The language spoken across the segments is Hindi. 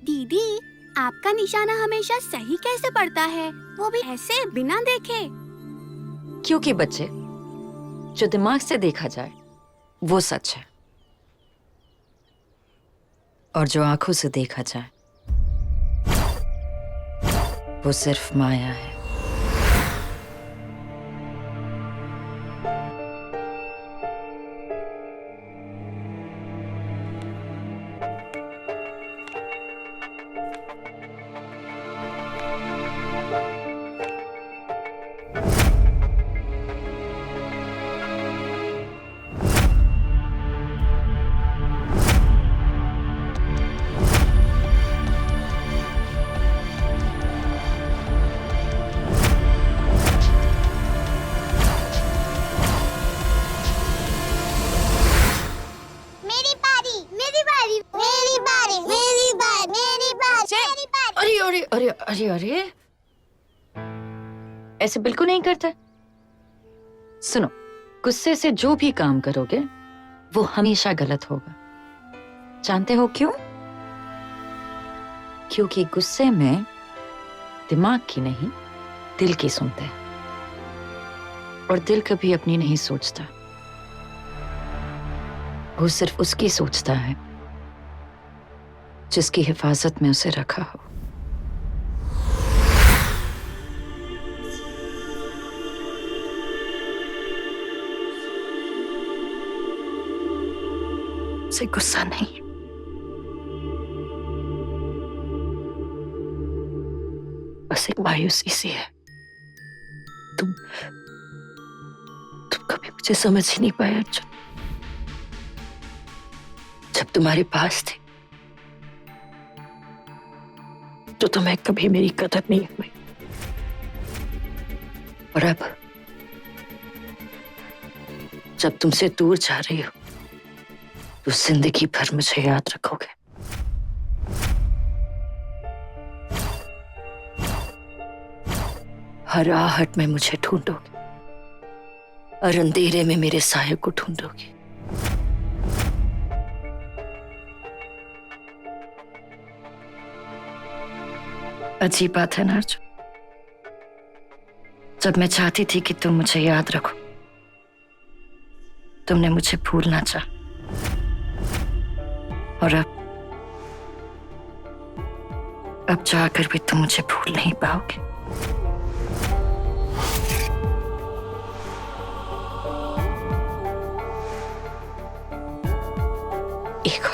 दीदी, आपका निशाना हमेशा सही कैसे पड़ता है, वो भी ऐसे बिना देखे? क्योंकि बच्चे, जो दिमाग से देखा जाए वो सच है, और जो आंखों से देखा जाए वो सिर्फ माया है। अरे अरे अरे, ऐसे बिल्कुल नहीं करते। सुनो, गुस्से से जो भी काम करोगे वो हमेशा गलत होगा। जानते हो क्यों? क्योंकि गुस्से में दिमाग की नहीं, दिल की सुनते हैं, और दिल कभी अपनी नहीं सोचता, वो सिर्फ उसकी सोचता है जिसकी हिफाजत में उसे रखा हो। से गुस्सा नहीं, बस एक मायूसी सी है। तुम कभी मुझे समझ ही नहीं पाए अर्जुन। जब तुम्हारे पास थी तो तुम्हें कभी मेरी कदर नहीं हुई, और अब जब तुमसे दूर जा रही हो तो जिंदगी भर मुझे याद रखोगे। हर आहट में मुझे ढूंढोगे, और अंधेरे में मेरे साये को ढूंढोगे। अजीब बात है ना अर्जुन, जब मैं चाहती थी कि तुम मुझे याद रखो, तुमने मुझे भूलना चाहा, और अब चाहकर भी तुम मुझे भूल नहीं पाओगे।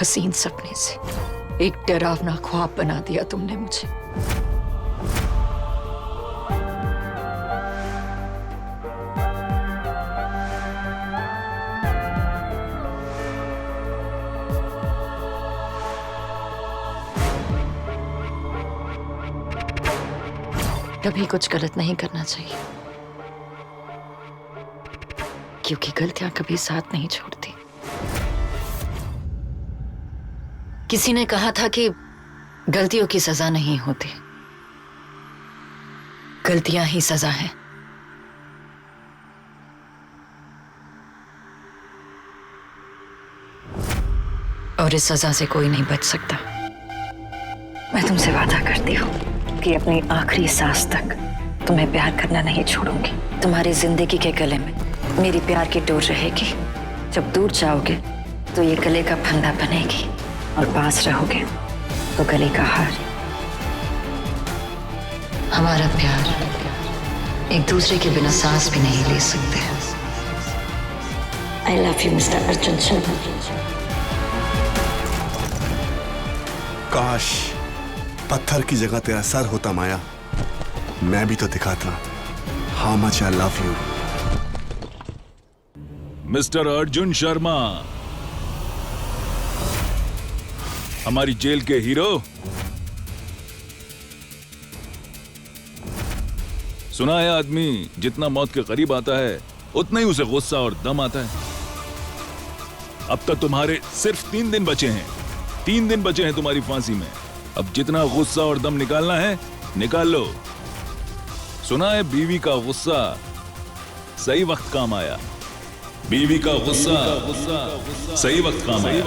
हसीन सपने से एक डरावना ख्वाब बना दिया तुमने मुझे। कभी कुछ गलत नहीं करना चाहिए, क्योंकि गलतियां कभी साथ नहीं छोड़ती। किसी ने कहा था कि गलतियों की सजा नहीं होती, गलतियां ही सजा है। और इस सजा से कोई नहीं बच सकता। मैं तुमसे वादा करती हूँ कि अपनी आखिरी सांस तक तुम्हें प्यार करना नहीं छोड़ूंगी। तुम्हारी जिंदगी के गले में मेरी प्यार की डोर रहेगी। जब दूर जाओगे तो ये गले का फंदा बनेगी, और पास रहोगे तो गले का हार। हमारा प्यार एक दूसरे के बिना सांस भी नहीं ले सकते। I love you mister Arjun Sharma. काश पत्थर की जगह तेरा सर होता माया, मैं भी तो दिखाता how much I love you. Mister Arjun Sharma, हमारी जेल के हीरो। सुना है आदमी जितना मौत के करीब आता है उतना ही उसे गुस्सा और दम आता है। अब तक तुम्हारे सिर्फ 3 दिन बचे हैं। 3 दिन बचे हैं तुम्हारी फांसी में। अब जितना गुस्सा और दम निकालना है निकाल लो। सुना है बीवी का गुस्सा सही वक्त काम आया। बीवी का गुस्सा सही वक्त काम आया।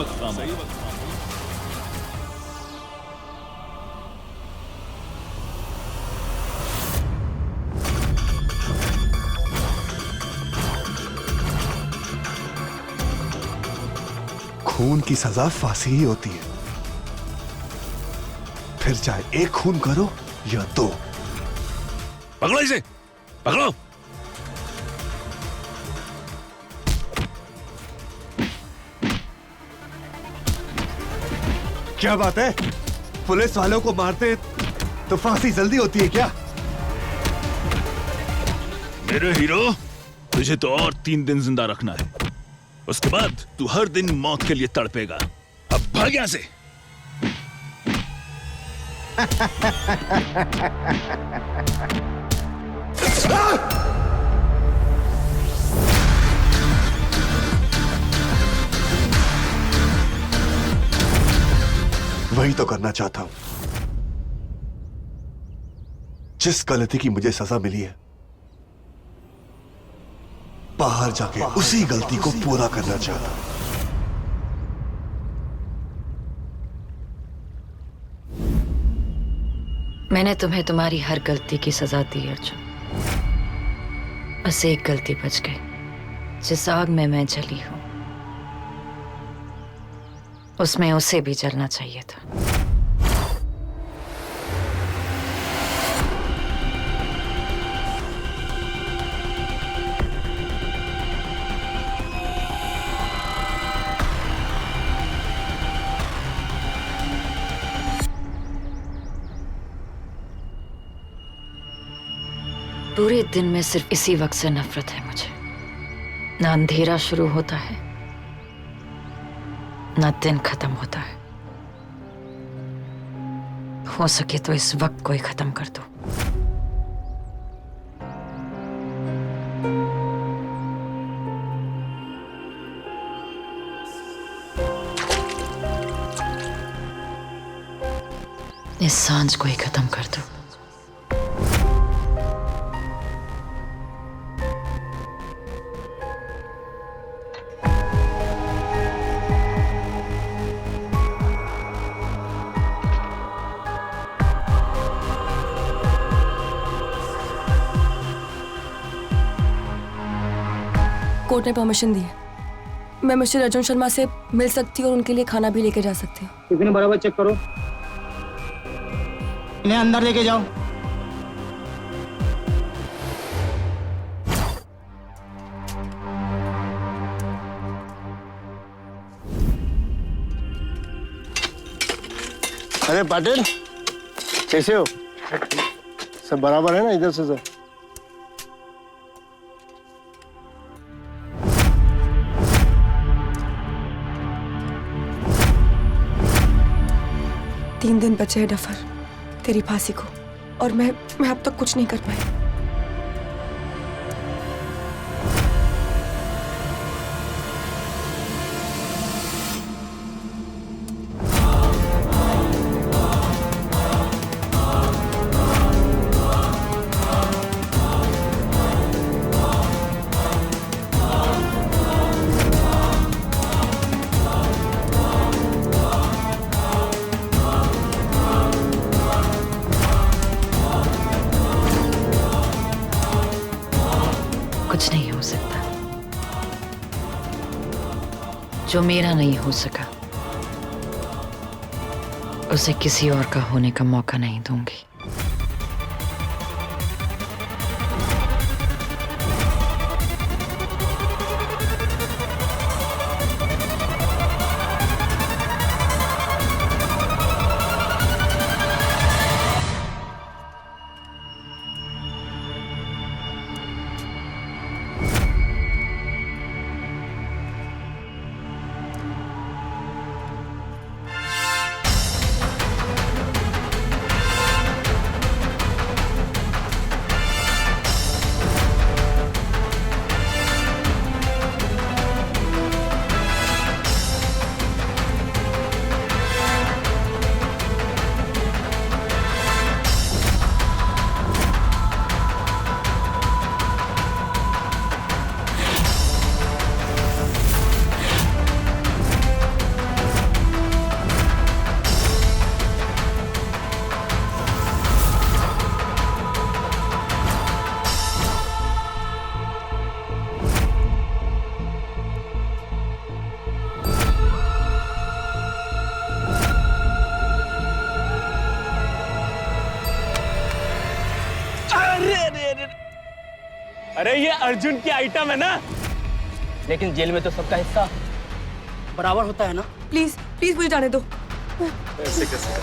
खून की सजा फांसी ही होती है, फिर चाहे एक खून करो या 2। पकड़ो इसे, पकड़ो। क्या बात है, पुलिस वालों को मारते तो फांसी जल्दी होती है क्या? मेरे हीरो, तुझे तो और 3 दिन जिंदा रखना है। उसके बाद तू हर दिन मौत के लिए तड़पेगा। अब भाग यहां से। वही तो करना चाहता हूं। जिस गलती की मुझे सजा मिली है, बाहर जाके उसी गलती को पूरा करना चाहता हूं। मैंने तुम्हें तुम्हारी हर गलती की सजा दी अर्जुन। बस एक गलती बच गई। जिस आग में मैं जली हूं उसमें उसे भी जलना चाहिए था। पूरे दिन में सिर्फ इसी वक्त से नफरत है मुझे। ना अंधेरा शुरू होता है ना दिन खत्म होता है। हो सके तो इस वक्त को ही खत्म कर दो। इस सांझ को ही खत्म कर दो। कोर्ट ने परमिशन दी है। मैं मिस्टर अर्जुन शर्मा से मिल सकती हूँ और उनके लिए खाना भी लेके जा सकती हूँ। टिफिन बराबर चेक करो, इन्हें अंदर लेके जाओ। अरे पाटिल, कैसे हो? सब बराबर है ना इधर से सब? तीन दिन बचे हैं डफर तेरी फांसी को, और मैं अब तक कुछ नहीं कर पाई। कुछ नहीं हो सकता जो मेरा नहीं हो सका, उसे किसी और का होने का मौका नहीं दूंगी। अरे ये अर्जुन की आइटम है ना, लेकिन जेल में तो सबका हिस्सा बराबर होता है ना। प्लीज प्लीज मुझे जाने दो। ऐसे कैसे?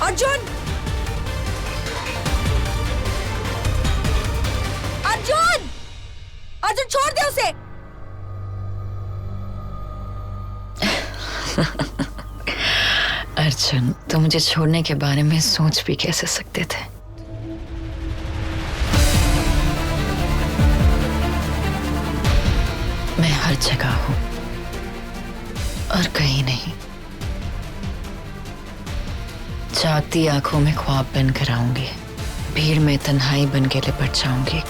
अर्जुन! अर्जुन! अर्जुन छोड़ दे उसे! अर्जुन, तुम मुझे छोड़ने के बारे में सोच भी कैसे सकते थे? मैं हर जगह हूं और कहीं नहीं। जागती आंखों में ख्वाब बनकर आऊंगी, भीड़ में तन्हाई बन के लिपट जाऊंगी।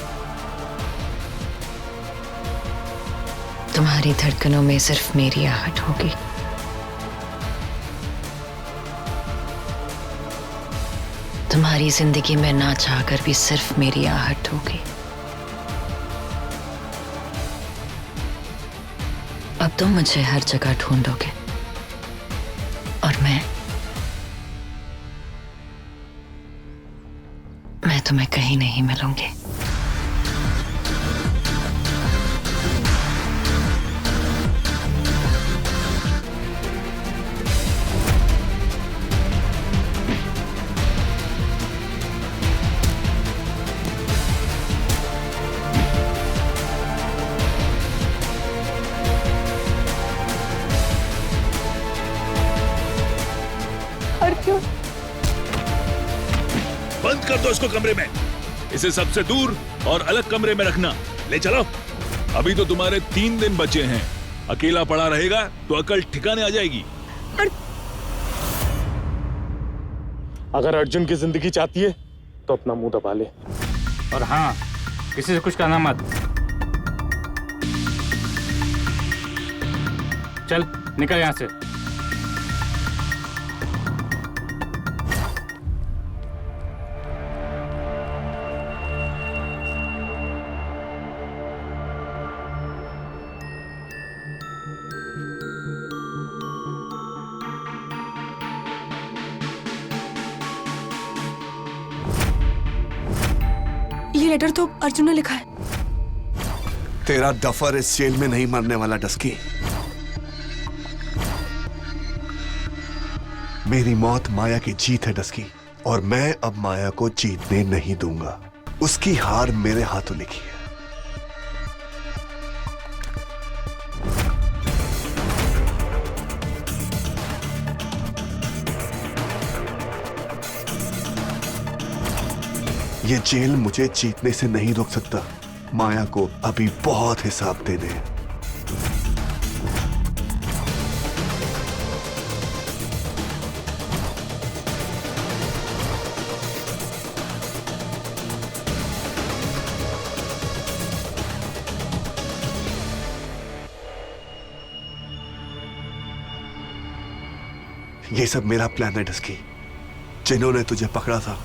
तुम्हारी धड़कनों में सिर्फ मेरी आहट होगी। तुम्हारी जिंदगी में ना चाहकर भी सिर्फ मेरी आहट होगी। अब तुम मुझे हर जगह ढूंढोगे और मैं तुम्हें कहीं नहीं मिलूंगी। बंद कर दो इसको कमरे में। इसे सबसे दूर और अलग कमरे में रखना। ले चलो। अभी तो तुम्हारे 3 दिन बचे हैं। अकेला पड़ा रहेगा तो अकल ठिकाने आ जाएगी। अगर अर्जुन की जिंदगी चाहती है तो अपना मुंह दबा ले। और हाँ, किसी से कुछ कहना मत। चल निकल यहाँ से। ये लेटर तो अर्जुन ने लिखा है। तेरा डफर इस जेल में नहीं मरने वाला डस्की। मेरी मौत माया की जीत है डस्की, और मैं अब माया को जीतने नहीं दूंगा। उसकी हार मेरे हाथों लिखी है। ये जेल मुझे जीतने से नहीं रोक सकता। माया को अभी बहुत हिसाब देने हैं। ये सब मेरा प्लान है डस्की। जिन्होंने तुझे पकड़ा था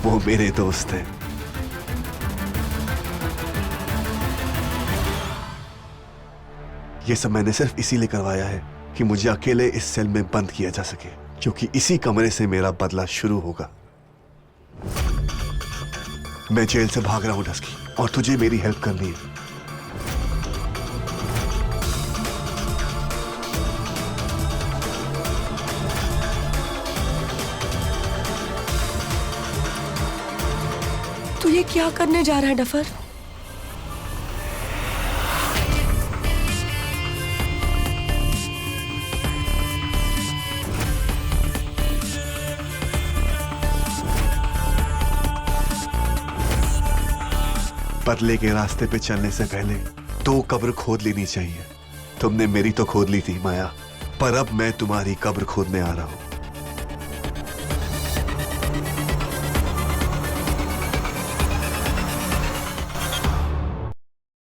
वो मेरे दोस्त हैं। ये सब मैंने सिर्फ इसीलिए करवाया है कि मुझे अकेले इस सेल में बंद किया जा सके, क्योंकि इसी कमरे से मेरा बदला शुरू होगा। मैं जेल से भाग रहा हूं डस्की, और तुझे मेरी हेल्प करनी है। तो ये क्या करने जा रहा है डफर? बदले के रास्ते पे चलने से पहले 2 कब्र खोद लेनी चाहिए। तुमने मेरी तो खोद ली थी माया, पर अब मैं तुम्हारी कब्र खोदने आ रहा हूं।